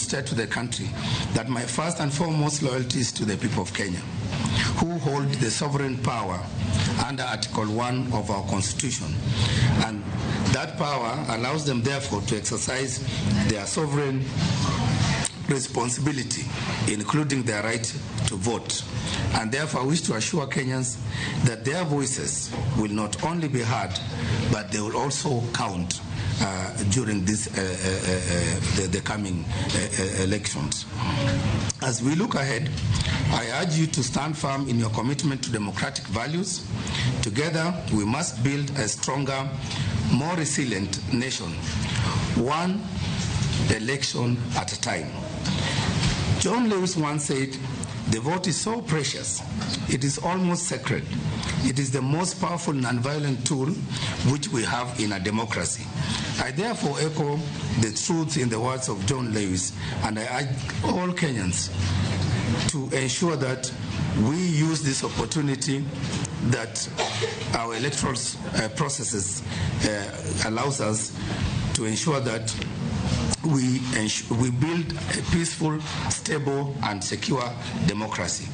demonstrate to the country that my first and foremost loyalty is to the people of Kenya, who hold the sovereign power under Article 1 of our Constitution. And that power allows them, therefore, to exercise their sovereign responsibility, including their right to vote. And therefore, I wish to assure Kenyans that their voices will not only be heard, but they will also count during the coming elections. As we look ahead, I urge you to stand firm in your commitment to democratic values. Together, we must build a stronger, more resilient nation, one election at a time. John Lewis once said, "The vote is so precious, it is almost sacred. It is the most powerful nonviolent tool which we have in a democracy." I therefore echo the truth in the words of John Lewis, and I urge all Kenyans to ensure that we use this opportunity that our electoral processes allows us to ensure that we build a peaceful, stable, and secure democracy.